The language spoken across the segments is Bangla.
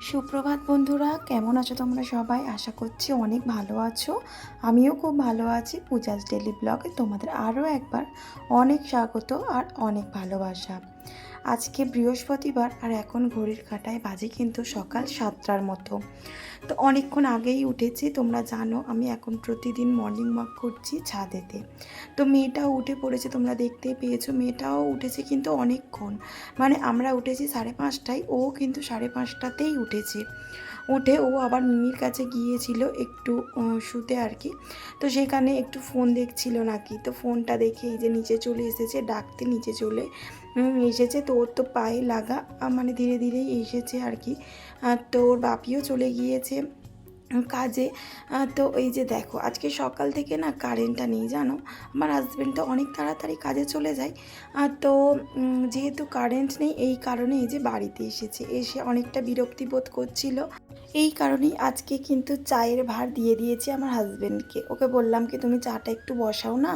সুপ্রভাত বন্ধুরা, কেমন আছো তোমরা সবাই? আশা করছি অনেক ভালো আছো। আমিও খুব ভালো আছি। পূজাস ডেলি ব্লগে তোমাদের আরও একবার অনেক স্বাগত আর অনেক ভালোবাসা। আজকে বৃহস্পতিবার আর এখন ঘড়ির কাঁটায় বাজে কিন্তু সকাল 7টার মতো। তো অনেকক্ষণ আগেই উঠেছি। তোমরা জানো আমি এখন প্রতিদিন মর্নিং ওয়াক করছি ছাদেতে। তো মেয়েটাও উঠে পড়েছে, তোমরা দেখতেই পেয়েছো। মেয়েটাও উঠেছে কিন্তু অনেকক্ষণ, মানে আমরা উঠেছি 5:30টায়, ও কিন্তু 5:30টাতেই উঠেছে। উঠে ও আবার মিমির কাছে গিয়েছিল একটু শুতে আর কি। তো সেখানে একটু ফোন দেখছিল নাকি, তো ফোনটা দেখে এই যে নিচে চলে এসেছে, ডাকতে নিচে চলে এসেছে। তো ওর তো পায়ে লাগা, মানে ধীরে ধীরেই এসেছে আর কি। তো ওর বাপিও চলে গিয়েছে কাজে। তো এই যে দেখো আজকে সকাল থেকে না কারেন্টটা নেই, জানো। আমার হাজব্যান্ড তো অনেক তাড়াতাড়ি কাজে চলে যায়। তো যেহেতু কারেন্ট নেই এই কারণে এই যে বাড়িতে এসে অনেকটা বিরক্তি বোধ করছিল। এই কারণেই আজকে কিন্তু চায়ের ভার দিয়ে দিয়েছি আমার হাজব্যান্ডকে। ওকে বললাম কি তুমি চাটা একটু বসাও না,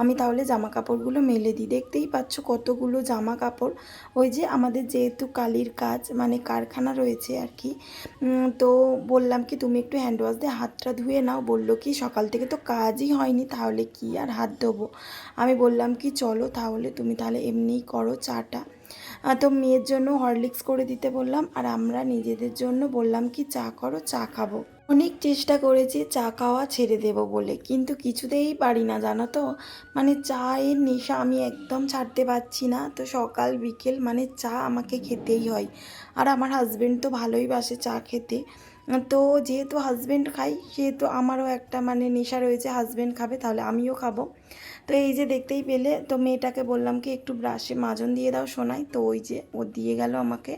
আমি তাহলে জামা কাপড়গুলো মেলে দিই। দেখতেই পাচ্ছ কতগুলো জামা কাপড়। ওই যে আমাদের যেহেতু কালির কাজ, মানে কারখানা রয়েছে আর কি। তো বললাম কি তুমি একটু হ্যান্ড ওয়াশ দিয়ে হাতটা ধুয়ে নাও। বললো কি সকাল থেকে তো কাজই হয়নি, তাহলে কি আর হাত ধোবো। আমি বললাম কি চলো তাহলে তুমি তাহলে এমনিই করো চাটা। তো মেয়ের জন্য হরলিক্স করে দিতে বললাম, আর আমরা নিজেদের জন্য বললাম কি চা করো, চা খাবো। অনেক চেষ্টা করেছি চা খাওয়া ছেড়ে দেব বলে, কিন্তু কিছুতেই পারি না, জানো তো। মানে চায়ের নেশা আমি একদম ছাড়তে পারছি না। তো সকাল বিকেল মানে চা আমাকে খেতেই হয়। আর আমার হাজব্যান্ড তো ভালোই বাসে চা খেতে। তো যেহেতু হাজব্যান্ড খাই সেহেতু আমারও একটা মানে নেশা রয়েছে, হাজব্যান্ড খাবে তাহলে আমিও খাবো। তো এই যে দেখতেই পেলে, তো মেয়েটাকে বললাম কি একটু ব্রাশে মাজন দিয়ে দাও সোনাই। তো ওই যে ও দিয়ে গেল আমাকে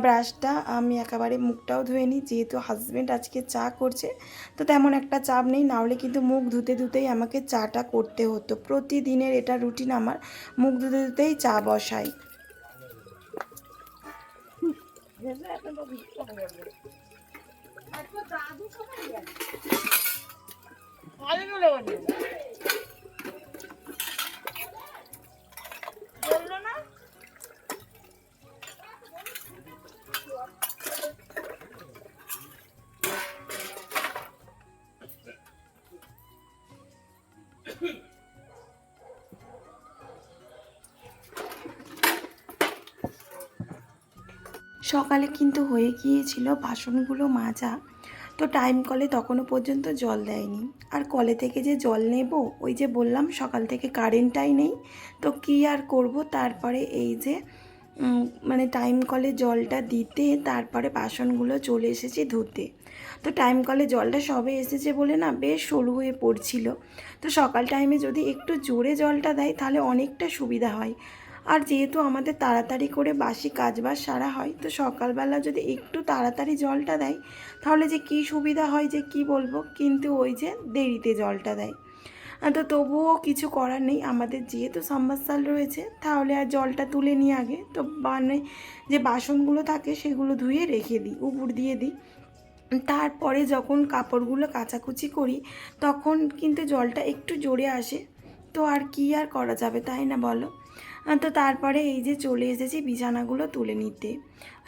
ব্রাশটা। আমি একেবারে মুখটাও ধুয়ে নিই, যেহেতু হাজব্যান্ড আজকে চা করছে। তো তেমন একটা চাপ নেই, নাহলে কিন্তু মুখ ধুতে ধুতেই আমাকে চাটা করতে হতো। প্রতিদিনের এটা রুটিন আমার, মুখ ধুতে ধুতেই চা বসাই। সকালে কিন্তু হয়ে গিয়েছিল বাসনগুলো মাজা। তো টাইম কলে তখনও পর্যন্ত জল দেয়নি। আর কলে থেকে যে জল নেব, ওই যে বললাম সকাল থেকে কারেন্টটাই নেই। তো কী আর করব, তারপরে এই যে মানে টাইম কলে জলটা দিতে তারপরে বাসনগুলো চলে এসেছি ধুতে। তো টাইম কলে জলটা সবে এসেছে বলে না বেশ সরু হয়ে পড়ছিল। তো সকাল টাইমে যদি একটু জোরে জলটা দেয় তাহলে অনেকটা সুবিধা হয়। আর যেহেতু আমাদের তাড়াতাড়ি করে বাসি কাজবাজ সারা হয়, তো সকালবেলা যদি একটু তাড়াতাড়ি জলটা দেয় তাহলে যে কী সুবিধা হয় যে কি বলবো। কিন্তু ওই যে দেরিতে জলটা দেয়। তো তবুও কিছু করার নেই, আমাদের যেহেতু সাবমার্সাল রয়েছে তাহলে আর জলটা তুলে নিয়ে আগে তো মানে যে বাসনগুলো থাকে সেগুলো ধুয়ে রেখে দিই, উপর দিয়ে দিই। তারপরে যখন কাপড়গুলো কাচাকুচি করি তখন কিন্তু জলটা একটু জোরে আসে। তো আর কি আর করা যাবে, তাই না বলো। তো তারপরে এই যে চলে এসেছি বিছানাগুলো তুলে নিতে।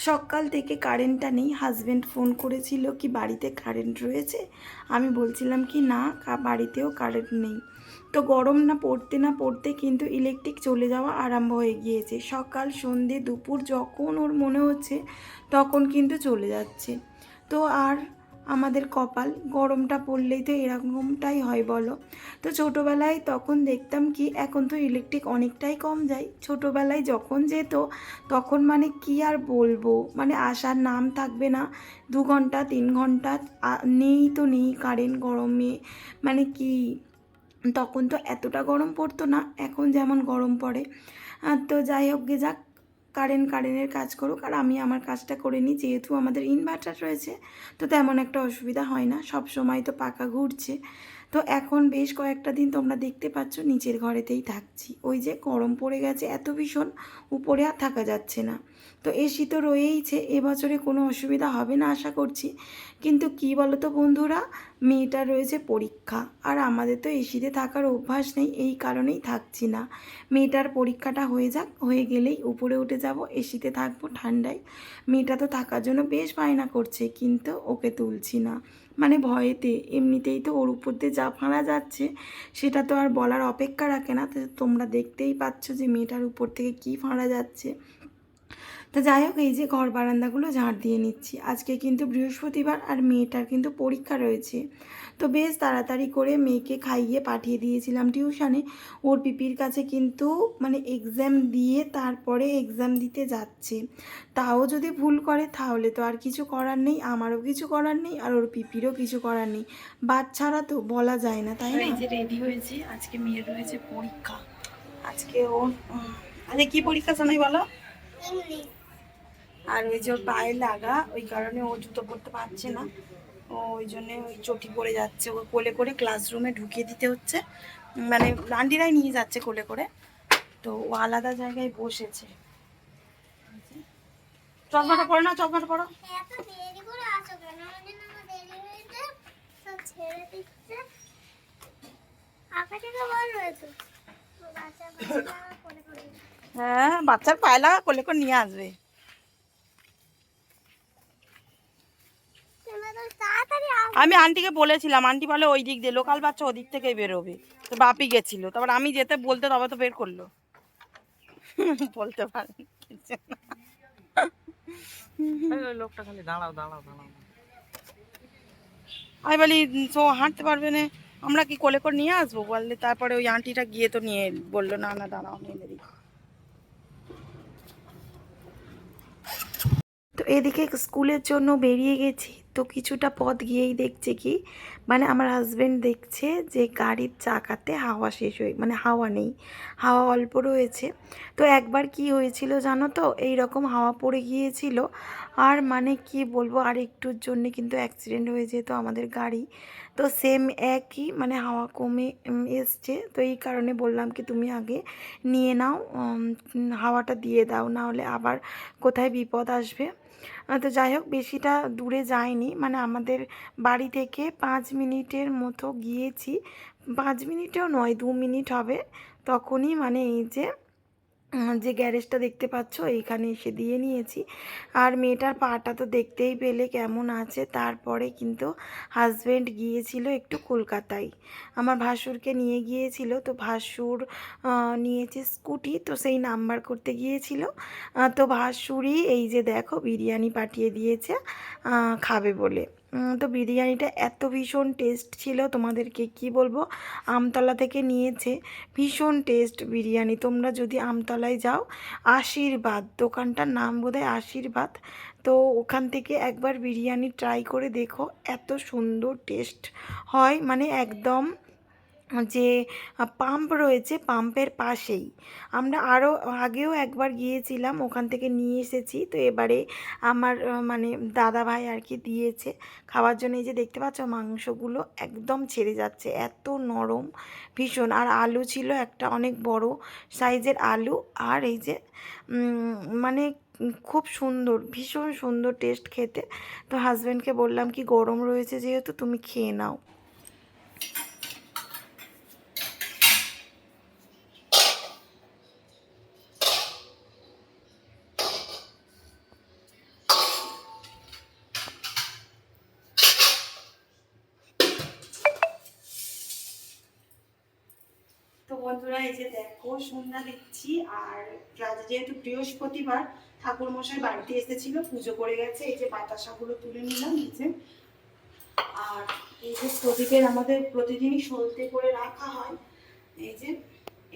সকাল থেকে কারেন্টটা নেই। হাজব্যান্ড ফোন করেছিল কি বাড়িতে কারেন্ট রয়েছে, আমি বলছিলাম কি না বাড়িতেও কারেন্ট নেই। তো গরম না পড়তে না পড়তে কিন্তু ইলেকট্রিক চলে যাওয়া আরম্ভ হয়ে গিয়েছে। সকাল সন্ধে দুপুর যখন ওর মনে হচ্ছে তখন কিন্তু চলে যাচ্ছে। তো আর আমাদের কপাল, গরমটা পড়লেই তো এরকমটাই হয় বলো। তো ছোটোবেলায় তখন দেখতাম কি, এখন তো ইলেকট্রিক অনেকটাই কম যায়। ছোটোবেলায় যখন যেত তখন মানে কি আর বলবো, মানে আসার নাম থাকবে না। 2 ঘন্টা 3 ঘন্টা নেই তো নেই কারেন্ট গরমে, মানে কি। তখন তো এতটা গরম পড়তো না এখন যেমন গরম পড়ে। তো যাই হোক গে যাক, কারেন্টের কাজ করুক, আর আমি আমার কাজটা করে নিই। যেহেতু আমাদের ইনভার্টার রয়েছে তো তেমন একটা অসুবিধা হয় না, সব সময় তো পাখা ঘুরছে। তো এখন বেশ কয়েকটা দিন তোমরা দেখতে পাচ্ছ নিচের ঘরেতেই থাকছি। ওই যে গরম পড়ে গেছে এত ভীষণ, উপরে আর থাকা যাচ্ছে না। তো এসি তো রয়েইছে, এবছরে কোনো অসুবিধা হবে না আশা করছি। কিন্তু কি বলো তো বন্ধুরা, মেয়েটার রয়েছে পরীক্ষা, আর আমাদের তো এসিতে থাকার অভ্যাস নেই, এই কারণেই থাকছি না। মেয়েটার পরীক্ষাটা হয়ে যাক, হয়ে গেলেই উপরে উঠে যাব, এসিতে থাকবো ঠান্ডায়। মেয়েটা তো থাকার জন্য বেশ বায়না করছে, কিন্তু ওকে তুলছি না, মানে ভয়েতে। এমনিতেই তো ওর উপর দিয়ে যা ফাঁড়া যাচ্ছে সেটা তো আর বলার অপেক্ষা রাখে না। তো তোমরা দেখতেই পাচ্ছ যে মেয়েটার উপর থেকে কী ফাঁড়া যাচ্ছে। তো যাই হোক, এই যে ঘর বারান্দাগুলো ঝাড় দিয়ে নিচ্ছি। আজকে কিন্তু বৃহস্পতিবার, আর মেয়েটার কিন্তু পরীক্ষা রয়েছে। তো বেশ তাড়াতাড়ি করে মেয়েকে খাইয়ে পাঠিয়ে দিয়েছিলাম টিউশনে। ওর পিপির কাছে কিন্তু মানে এক্সাম দিয়ে তারপরে এক্সাম দিতে যাচ্ছে। তাও যদি ভুল করে তাহলে তো আর কিছু করার নেই, আমারও কিছু করার নেই, আর ওর পিপিরও কিছু করার নেই। বাচ্চারা তো বলা যায় না, তাই না? এই যে রেডি হয়েছে, আজকে মেয়ের রয়েছে পরীক্ষা। আজকে ওর আজকে কি পরীক্ষা শোনাই বলো? আর ওই যে ওর পায়ে লাগা, ওই কারণে ও জুতো পরতে পারছে না। ও ওই জন্যে ওই চটি পরে যাচ্ছে, ওকে কোলে করে ক্লাসরুমে ঢুকিয়ে দিতে হচ্ছে। মানে আন্টিরাই নিয়ে যাচ্ছে কোলে করে। তো ও আলাদা জায়গায় বসেছে। চশমাটা পড়ো না, চশমাটা পড়ো। হ্যাঁ, বাচ্চার পায়ে লাগা কোলে করে নিয়ে আসবে। আমি আন্টিকে বলেছিলাম, আন্টি বলে ওই দিক দিয়ে, লোকাল বাচ্চা ওদিক থেকেই বেরোবে। তো বাপি গেছিল, তারপর আমি যেতে বলতে তবে তো বের করলো। বলতে পারেন লোকটা খালি দাঁড়াও দাঁড়াও দাঁড়াও। আমি বলি তো হাঁটতে পারবে না, আমরা কি কোলে করে নিয়ে আসবো বললে। তারপরে ওই আন্টিটা গিয়ে তো নিয়ে বললো, না না দাঁড়াও, আমি এনে দিই। তো এদিকে স্কুলের জন্য বেরিয়ে গেছি। তো কিছুটা পথ গিয়েই দেখছি কি, মানে আমার হাজব্যান্ড দেখছে যে গাড়ির চাকাতে হাওয়া শেষ হয়ে, মানে হাওয়া নেই, হাওয়া অল্প রয়েছে। তো একবার কি হয়েছিল জানো তো, এই রকম হাওয়া পড়ে গিয়েছিল, আর মানে কি বলবো, আর একটুর জন্যে কিন্তু অ্যাক্সিডেন্ট হয়ে যেত আমাদের গাড়ি। তো সেম একই, মানে হাওয়া কমে এসছে। তো এই কারণে বললাম কি তুমি আগে নিয়ে নাও, হাওয়াটা দিয়ে দাও, না হলে আবার কোথায় বিপদ আসবে। তো যাই হোক, বেশিটা দূরে যায়নি, মানে আমাদের বাড়ি থেকে 5 মিনিটের মতো গিয়েছি। 5 মিনিটেও নয়, 2 মিনিট হবে। তখনই মানে এই যে যে গ্যারেজটা দেখতে পাচ্ছ এইখানে এসে দিয়ে নিয়েছি। আর মেয়েটার পাটা তো দেখতেই পেলে কেমন আছে। তারপরে কিন্তু হাজব্যান্ড গিয়েছিল একটু কলকাতায়, আমার ভাসুরকে নিয়ে গিয়েছিল। তো ভাসুর নিয়েছে স্কুটি, তো সেই নাম্বার করতে গিয়েছিল। তো ভাসুরই এই যে দেখো বিরিয়ানি পাঠিয়ে দিয়েছে খাবে বলে। তো বিরিয়ানিটা এত ভীষণ টেস্ট ছিল, তোমাদেরকে কি বলবো। আমতলা থেকে নিয়েছে, ভীষণ টেস্ট বিরিয়ানি। তোমরা যদি আমতলায় যাও, আশীর্বাদ দোকানটার নাম বোধহয় আশীর্বাদ, তো ওখান থেকে একবার বিরিয়ানি ট্রাই করে দেখো, এত সুন্দর টেস্ট হয়। মানে একদম যে পাম্প রয়েছে, পাম্পের পাশেই। আমরা আরও আগেও একবার গিয়েছিলাম, ওখান থেকে নিয়ে এসেছি। তো এবারে আমার মানে দাদা ভাই আর কি দিয়েছে খাওয়ার জন্য। এই যে দেখতে পাচ্ছ মাংসগুলো একদম ছেড়ে যাচ্ছে, এত নরম ভীষণ। আর আলু ছিল একটা অনেক বড় সাইজের আলু, আর এই যে মানে খুব সুন্দর, ভীষণ সুন্দর টেস্ট খেতে। তো হাজব্যান্ডকে বললাম কি গরম রয়েছে যেহেতু তুমি খেয়ে নাও। তো বন্ধুরা এই যে দেখো সন্ধ্যা দিচ্ছি। আর আজ যেহেতু বৃহস্পতিবার, ঠাকুরমশাই বাড়িতে এসেছিল, পুজো করে গেছে। এই যে বাতাসাগুলো তুলে নিলাম এই যে। আর এই যে প্রদীপের আমাদের প্রতিদিনই সলতে করে রাখা হয়। এই যে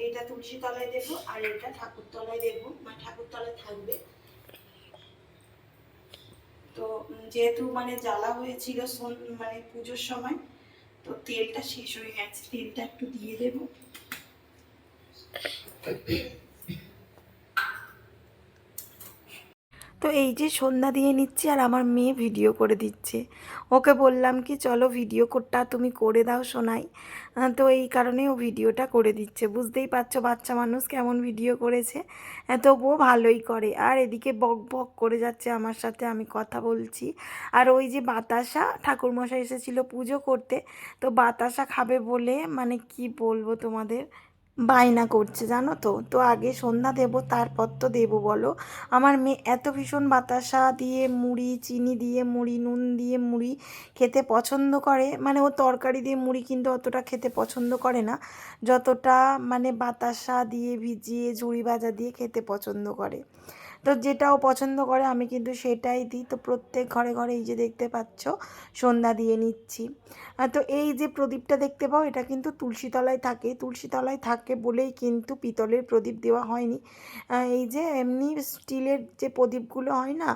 এইটা তুলসী তলায় দেবো, আর এইটা ঠাকুর তলায় দেবো, মানে ঠাকুর তলায় থাকবে। তো যেহেতু মানে জ্বালা হয়েছিল মানে পুজোর সময়, তো তেলটা শেষ হয়ে গেছে, তেলটা একটু দিয়ে দেবো। তো এই যে সন্ধ্যা দিয়ে নিচ্ছি আর আমার মেয়ে ভিডিও করে দিচ্ছে। ওকে বললাম কি চলো ভিডিও কোডটা তুমি করে দাও সোনাই। তো এই কারণে ও ভিডিওটা করে দিচ্ছে। বুঝতেই পারছো বাচ্চা মানুষ কেমন ভিডিও করেছে। তবুও ভালোই করে। আর এদিকে বক বক করে যাচ্ছে আমার সাথে, আমি কথা বলছি। আর ওই যে বাতাসা ঠাকুরমশাই এসেছিলো পুজো করতে, তো বাতাসা খাবে বলে মানে কি বলবো তোমাদের, বায়না করছে জানো তো। তো আগে সন্ধ্যা দেবো তারপর তো দেবো বলো। আমার মেয়ে এত ভীষণ বাতাসা দিয়ে মুড়ি, চিনি দিয়ে মুড়ি, নুন দিয়ে মুড়ি খেতে পছন্দ করে। মানে ও তরকারি দিয়ে মুড়ি কিন্তু অতটা খেতে পছন্দ করে না, যতটা মানে বাতাসা দিয়ে ভিজিয়ে ঝুড়ি ভাজা দিয়ে খেতে পছন্দ করে। তো যেটাও পছন্দ করে আমি কিন্তু সেটাই দিই। তো প্রত্যেক ঘরে ঘরে এই যে দেখতে পাচ্ছ সন্ধ্যা দিয়ে নিচ্ছি। তো এই যে প্রদীপটা দেখতে পাও এটা কিন্তু তুলসীতলায় থাকে, তুলসীতলায় থাকে বলেই কিন্তু পিতলের প্রদীপ দেওয়া হয়নি। এই যে এমনি স্টিলের যে প্রদীপগুলো হয় না,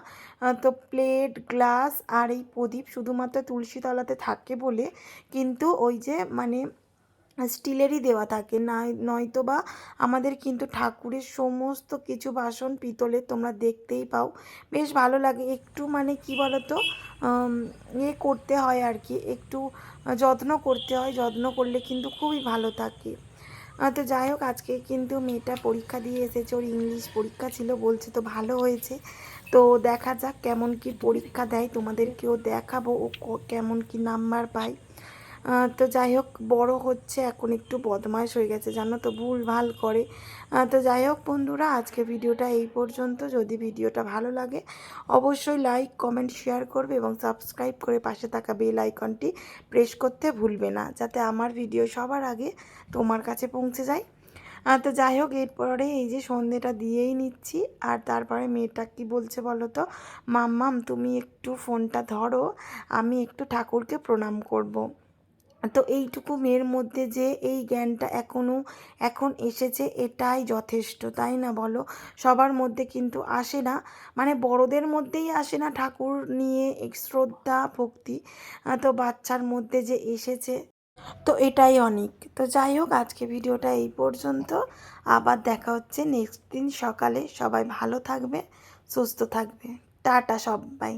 তো প্লেট গ্লাস আর এই প্রদীপ শুধুমাত্র তুলসীতলাতে থাকে বলে কিন্তু ওই যে মানে স্টিলেরই দেওয়া থাকে না, নয়তো বা আমাদের কিন্তু ঠাকুরের সমস্ত কিছু বাসন পিতলের তোমরা দেখতেই পাও। বেশ ভালো লাগে একটু, মানে কি বলো তো, করতে হয় আর কি, একটু যত্ন করতে হয়, যত্ন করলে কিন্তু খুবই ভালো থাকে। তো যাই হোক আজকে কিন্তু মেয়েটা পরীক্ষা দিয়ে এসেছে, ওর ইংলিশ পরীক্ষা ছিল, বলছে তো ভালো হয়েছে। তো দেখা যাক কেমন কি পরীক্ষা দেয়, তোমাদেরকেও দেখাবো ও কেমন কি নাম্বার পায়। তো যাই হোক বড় হচ্ছে এখন, একটু বদমাইশ হয়ে গেছে জানো তো, ভুল ভাল করে। তো যাই হোক বন্ধুরা আজকে ভিডিওটা এই পর্যন্ত। যদি ভিডিওটা ভালো লাগে অবশ্যই লাইক কমেন্ট শেয়ার করবে এবং সাবস্ক্রাইব করে পাশে থাকা বেল আইকনটি প্রেস করতে ভুলবে না, যাতে আমার ভিডিও সবার আগে তোমার কাছে পৌঁছে যায়। তো যাই হোক এরপরে এই যে সন্ধেটা দিয়েই নিচ্ছি। আর তারপরে মেয়েটা কি বলছে বলো তো, মাম্মাম তুমি একটু ফোনটা ধরো, আমি একটু ঠাকুরকে প্রণাম করব। তো এইটুকু মেয়ের মধ্যে যে এই জ্ঞানটা এখন এসেছে, এটাই যথেষ্ট, তাই না বলো। সবার মধ্যে কিন্তু আসে না, মানে বড়দের মধ্যেই আসে না ঠাকুর নিয়ে শ্রদ্ধা ভক্তি। তো বাচ্চার মধ্যে যে এসেছে, তো এটাই অনেক। তো যাই হোক আজকে ভিডিওটা এই পর্যন্ত। আবার দেখা হচ্ছে নেক্সট দিন সকালে। সবাই ভালো থাকবে, সুস্থ থাকবে। টাটা সবাই।